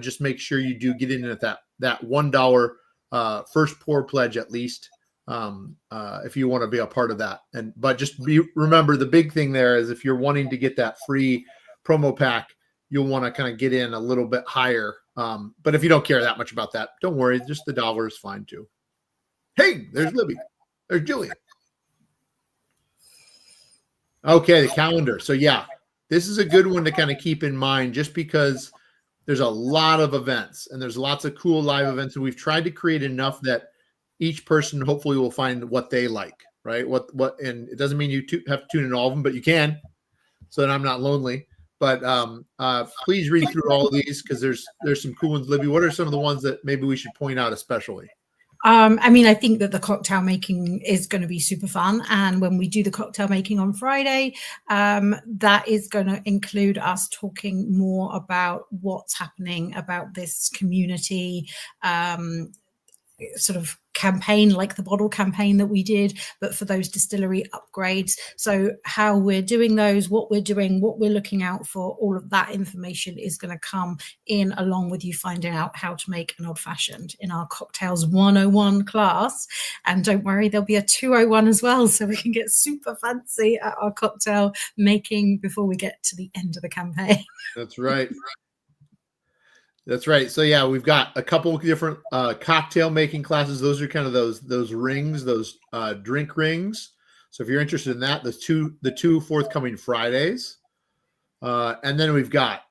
Just make sure you do get in at that $1 first pour pledge at least, if you want to be a part of that. But just remember, the big thing there is if you're wanting to get that free promo pack, you'll want to kind of get in a little bit higher. But if you don't care that much about that, don't worry. Just the $1 is fine too. Hey, there's Libby. There's Julian. Okay, the calendar. So yeah, this is a good one to kind of keep in mind, just because there's a lot of events and there's lots of cool live events. And we've tried to create enough that each person hopefully will find what they like, right? And it doesn't mean you have to tune in all of them, but you can, so that I'm not lonely. But please read through all of these, because there's some cool ones. Libby, what are some of the ones that maybe we should point out especially? I mean, I think that the cocktail making is going to be super fun. And when we do the cocktail making on Friday, that is going to include us talking more about what's happening about this community sort of campaign, like the bottle campaign that we did, but for those distillery upgrades. So how we're doing those, what we're doing, what we're looking out for, all of that information is going to come in along with you finding out how to make an old fashioned in our Cocktails 101 class. And don't worry, there'll be a 201 as well, so we can get super fancy at our cocktail making before we get to the end of the campaign. That's right. That's right. So yeah, we've got a couple of different cocktail making classes. Those are kind of those rings, those drink rings. So if you're interested in that, the two forthcoming Fridays, and then we've got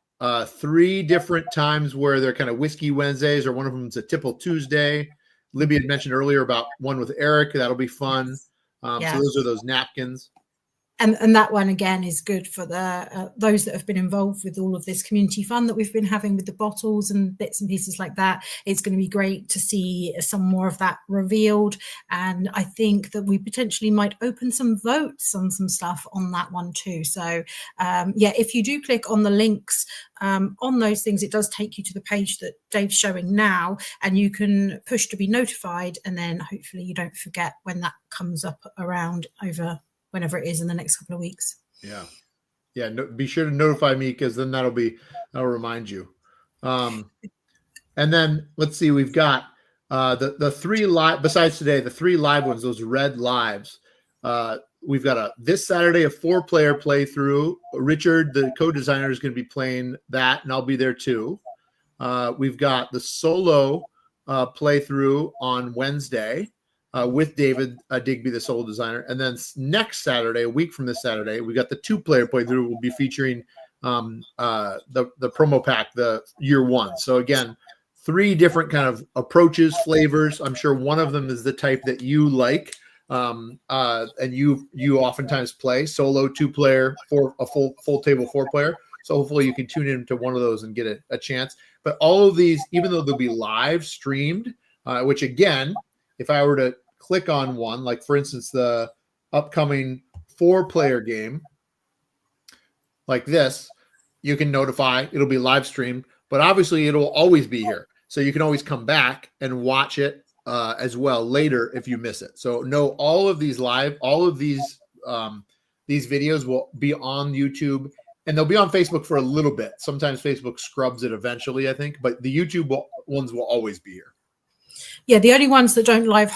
3 different times where they're kind of whiskey Wednesdays, or one of them is a tipple Tuesday. Libby had mentioned earlier about one with Eric. That'll be fun. So those are those napkins. And that one again is good for the those that have been involved with all of this community fun that we've been having with the bottles and bits and pieces like that. It's going to be great to see some more of that revealed, and I think that we potentially might open some votes on some stuff on that one too. So yeah, if you do click on the links on those things, it does take you to the page that Dave's showing now, and you can push to be notified, and then hopefully you don't forget when that comes up around over whenever it is in the next couple of weeks. Yeah. Be sure to notify me, because then that'll remind you. And then let's see, we've got the 3 live, besides today, the 3 live ones, those red lives. We've got this Saturday, a 4-player playthrough. Richard, the co-designer, is going to be playing that, and I'll be there too. We've got the solo playthrough on Wednesday. With David Digby, the solo designer. And then next Saturday, a week from this Saturday, we got the 2-player playthrough. We'll be featuring the promo pack, the year 1. So again, 3 different kind of approaches, flavors. I'm sure one of them is the type that you like, and you oftentimes play solo 2-player, a full table 4-player. So hopefully you can tune into one of those and get a chance. But all of these, even though they'll be live streamed, which again, if I were to click on one, like for instance, the upcoming 4-player game like this, you can notify, it'll be live streamed, but obviously it'll always be here. So you can always come back and watch it as well later if you miss it. So no, all of these videos will be on YouTube, and they'll be on Facebook for a little bit. Sometimes Facebook scrubs it eventually, I think, but the YouTube ones will always be here. Yeah, the only ones that don't live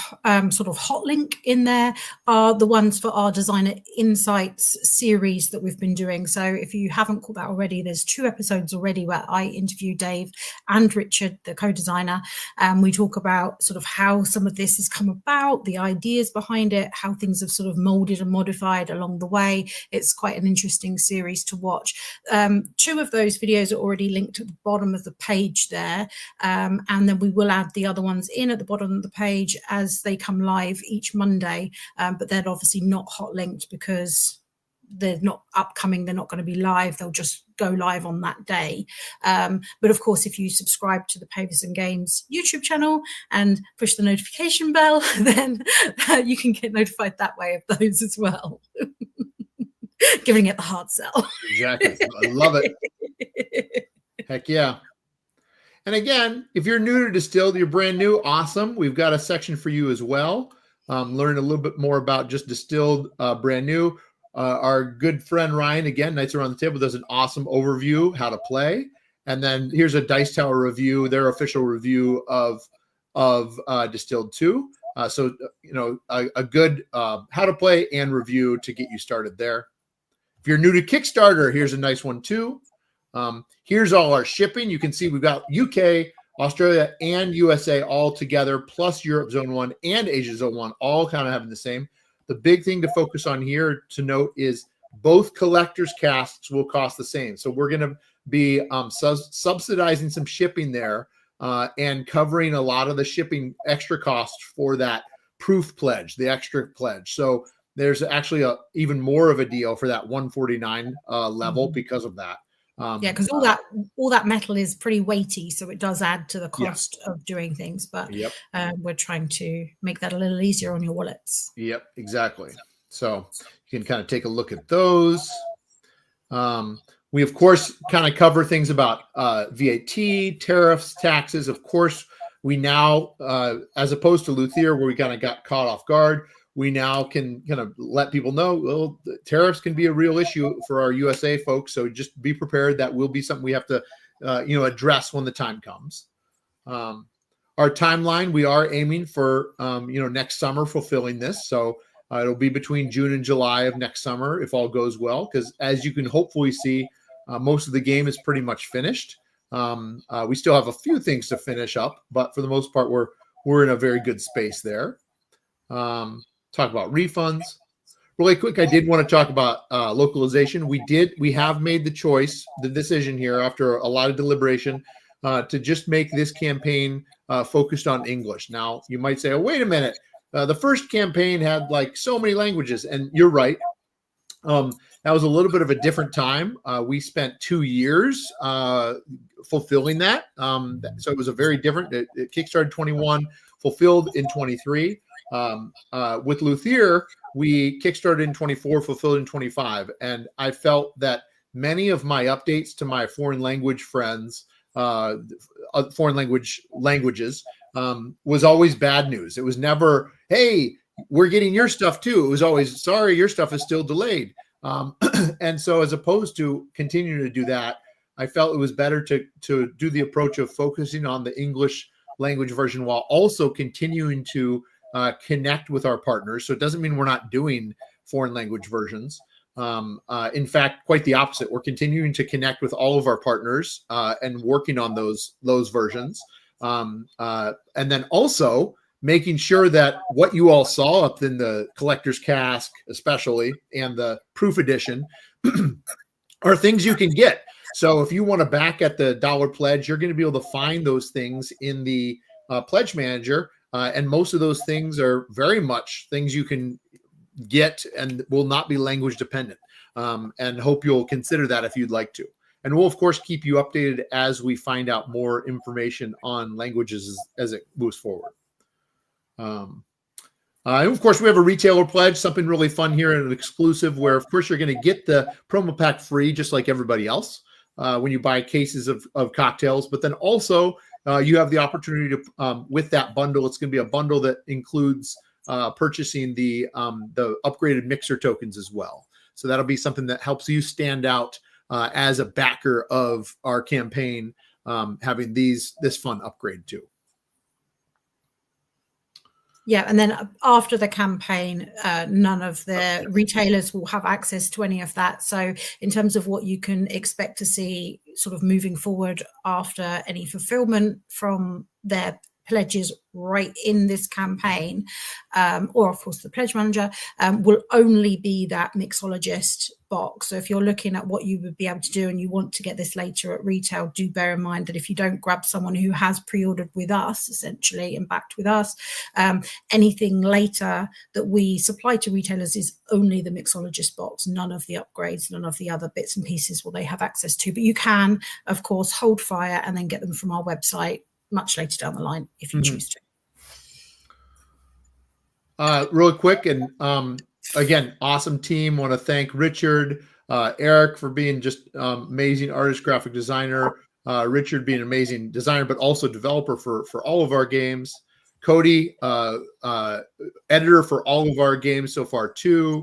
sort of hot link in there are the ones for our Designer Insights series that we've been doing. So if you haven't caught that already, there's 2 episodes already where I interview Dave and Richard, the co-designer, and we talk about sort of how some of this has come about, the ideas behind it, how things have sort of molded and modified along the way. It's quite an interesting series to watch. 2 of those videos are already linked at the bottom of the page there, and then we will add the other ones in at the bottom of the page as they come live each Monday, but they're obviously not hot linked because they're not upcoming, they're not going to be live, they'll just go live on that day. But of course, if you subscribe to the Pavers and Games YouTube channel and push the notification bell, then you can get notified that way of those as well. Giving it the hard sell. Exactly. I love it. Heck yeah. And again, if you're new to Distilled, you're brand new, awesome. We've got a section for you as well. Learn a little bit more about just Distilled, brand new. Our good friend Ryan, again, Knights Around the Table, does an awesome overview, how to play. And then here's a Dice Tower review, their official review of Distilled 2. So, a good how to play and review to get you started there. If you're new to Kickstarter, here's a nice one too. Here's all our shipping. You can see we've got UK, Australia, and USA all together, plus Europe Zone 1 and Asia Zone 1, all kind of having the same. The big thing to focus on here to note is both collector's casks will cost the same. So we're going to be subsidizing some shipping there and covering a lot of the shipping extra costs for that proof pledge, the extra pledge. So there's actually even more of a deal for that 149 level because of that. Yeah, because all that metal is pretty weighty, so it does add to the cost of doing things. But we're trying to make that a little easier on your wallets. Yep, exactly. So you can kind of take a look at those. We of course kind of cover things about VAT, tariffs, taxes. Of course, we now, as opposed to Luthier, where we kind of got caught off guard, we now can kind of let people know, well, tariffs can be a real issue for our USA folks. So just be prepared. That will be something we have to, address when the time comes. Our timeline, we are aiming for, next summer fulfilling this. So it'll be between June and July of next summer, if all goes well, because as you can hopefully see, most of the game is pretty much finished. We still have a few things to finish up, but for the most part, we're in a very good space there. Talk about refunds. Really quick, I did want to talk about localization. We have made the decision here after a lot of deliberation to just make this campaign focused on English. Now, you might say, oh, wait a minute. The first campaign had like so many languages, and you're right. That was a little bit of a different time. We spent 2 years fulfilling that. So it was a very different, it kickstarted 21, fulfilled in 23. With Luthier, we kickstarted in 24, fulfilled in 25. And I felt that many of my updates to my foreign language friends, foreign languages, was always bad news. It was never, hey, we're getting your stuff too. It was always, sorry, your stuff is still delayed. And so as opposed to continuing to do that, I felt it was better to do the approach of focusing on the English language version while also continuing to connect with our partners. So it doesn't mean we're not doing foreign language versions. In fact, quite the opposite. We're continuing to connect with all of our partners and working on those versions. And then also making sure that what you all saw up in the collector's cask, especially, and the proof edition are things you can get. So if you want to back at the $1 pledge, you're going to be able to find those things in the pledge manager. And most of those things are very much things you can get and will not be language dependent. And hope you'll consider that if you'd like to. And we'll, of course, keep you updated as we find out more information on languages as it moves forward. Of course, we have a retailer pledge, something really fun here and an exclusive where, of course, you're going to get the promo pack free, just like everybody else, when you buy cases of cocktails. But then also you have the opportunity to, with that bundle, it's going to be a bundle that includes purchasing the upgraded mixer tokens as well. So that'll be something that helps you stand out as a backer of our campaign, having this fun upgrade too. Yeah, and then after the campaign, none of the retailers will have access to any of that. So in terms of what you can expect to see sort of moving forward after any fulfillment from their pledges right in this campaign, or of course the pledge manager, will only be that mixologist box. So if you're looking at what you would be able to do and you want to get this later at retail, do bear in mind that if you don't grab someone who has pre-ordered with us essentially and backed with us, anything later that we supply to retailers is only the mixologist box. None of the upgrades, none of the other bits and pieces will they have access to. But you can, of course, hold fire and then get them from our website much later down the line if you choose to. Real quick, and again, awesome team. Want to thank Richard, Eric for being just amazing artist, graphic designer. Richard being an amazing designer, but also developer for all of our games. Cody, editor for all of our games so far too.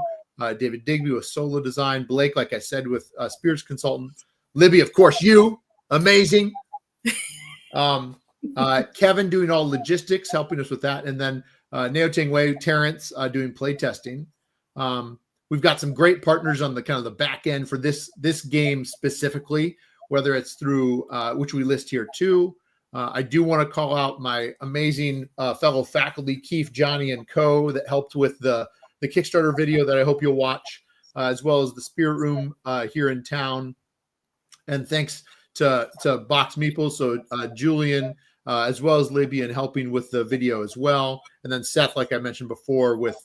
David Digby with solo design. Blake, like I said, with Spirits Consultant. Libby, of course, you amazing. Kevin doing all logistics, helping us with that, and then Neo Ting Wei, Terrence doing play testing. We've got some great partners on the kind of the back end for this game specifically, whether it's through which we list here too. I do want to call out my amazing fellow faculty, Keith, Johnny, and Co. that helped with the Kickstarter video that I hope you'll watch, as well as the Spirit Room here in town. And thanks to Box Meeples, so Julian, as well as Libby, and helping with the video as well. And then Seth, like I mentioned before, with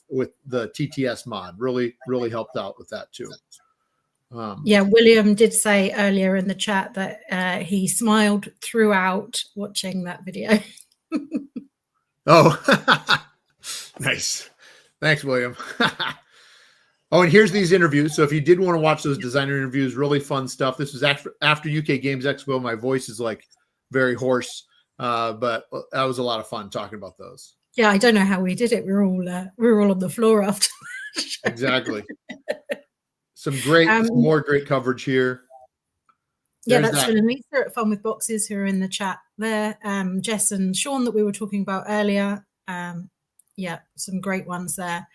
the TTS mod, really helped out with that too. Yeah, William did say earlier in the chat that he smiled throughout watching that video. Oh, nice. Thanks, William. Oh, and here's these interviews. So if you did want to watch those designer interviews, really fun stuff. This was after UK Games Expo. My voice is like very hoarse, but that was a lot of fun talking about those. Yeah, I don't know how we did it. We were all on the floor after. Exactly. Some more great coverage here. Yeah, that's Phil and Lisa at Fun with Boxes who are in the chat there. Jess and Sean that we were talking about earlier. Yeah, some great ones there.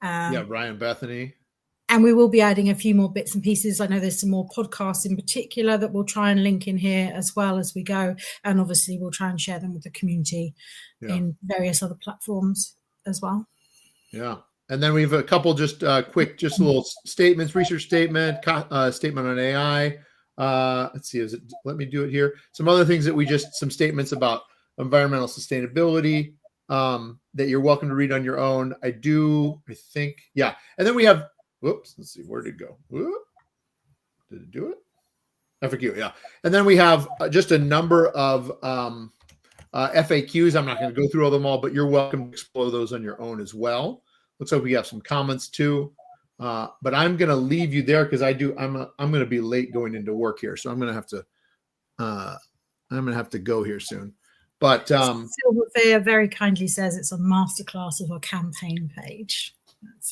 Yeah, Ryan Bethany. And we will be adding a few more bits and pieces. I know there's some more podcasts in particular that we'll try and link in here as well as we go. And obviously we'll try and share them with the community in various other platforms as well. Yeah. And then we have a couple just quick, just little statements, research statement, statement on AI. Let's see, let me do it here. Some other things that some statements about environmental sustainability that you're welcome to read on your own. I think, yeah. And then we have, whoops, let's see, where did it go? Whoop. Did it do it? I forget, yeah. And then we have just a number of FAQs. I'm not going to go through all them all, but you're welcome to explore those on your own as well. Looks like we have some comments too. But I'm going to leave you there because I'm going to be late going into work here. So I'm going to have to go here soon. But Silverfair very kindly says it's a masterclass of our campaign page.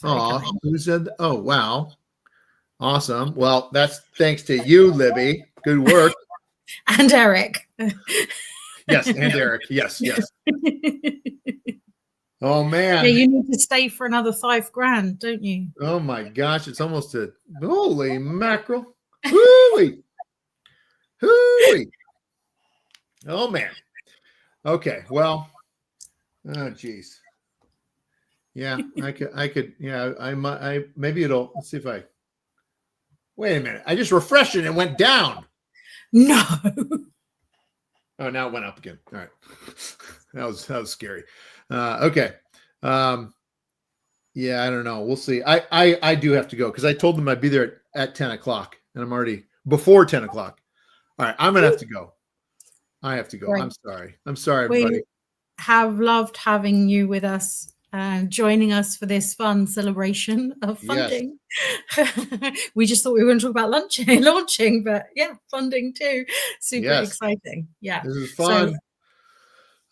Who said that? Oh, wow. Awesome. Well, that's thanks to you, Libby. Good work. And Eric. Yes, and Eric. Yes. Oh, man. Yeah, you need to stay for another $5,000, don't you? Oh, my gosh. It's almost holy mackerel. Hooey. Oh, man. Okay. Well, oh, geez. Yeah, I could, yeah, I maybe let's see if wait a minute. I just refreshed it and it went down. No. Oh, now it went up again. All right. That was scary. Okay. Yeah, I don't know. We'll see. I do have to go because I told them I'd be there at 10 o'clock and I'm already before 10 o'clock. All right. I'm going to have to go. I have to go. Right. I'm sorry, everybody. We have loved having you with us and joining us for this fun celebration of funding. Yes. We just thought we were going to talk about launching, but yeah, funding too. Super exciting. Yeah. This is fun.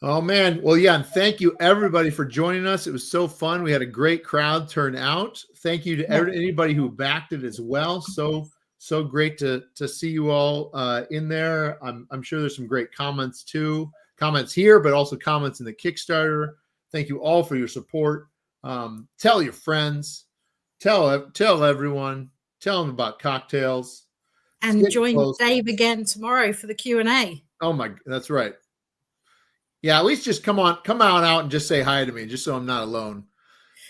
Oh, man. Well, yeah. And thank you, everybody, for joining us. It was so fun. We had a great crowd turn out. Thank you to anybody who backed it as well. So great to see you all in there. I'm sure there's some great comments too. Comments here, but also comments in the Kickstarter. Thank you all for your support. Tell your friends. Tell everyone. Tell them about cocktails. And join Dave again tomorrow for the Q&A. Oh, that's right. Yeah, at least just come on out and just say hi to me, just so I'm not alone.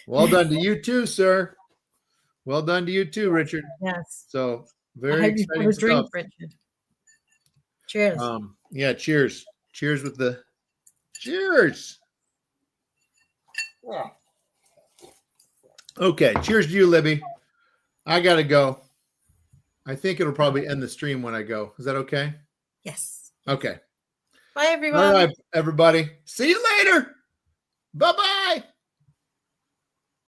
Well done to you too, sir. Well done to you too, Richard. Yes. So very exciting stuff. Drink, Richard. Cheers. Yeah, cheers. Cheers with the cheers. Yeah. Okay, cheers to you, Libby. I gotta go. I think it'll probably end the stream when I go. Is that okay? Yes. Okay. Bye, everyone. All right, everybody. See you later. Bye-bye.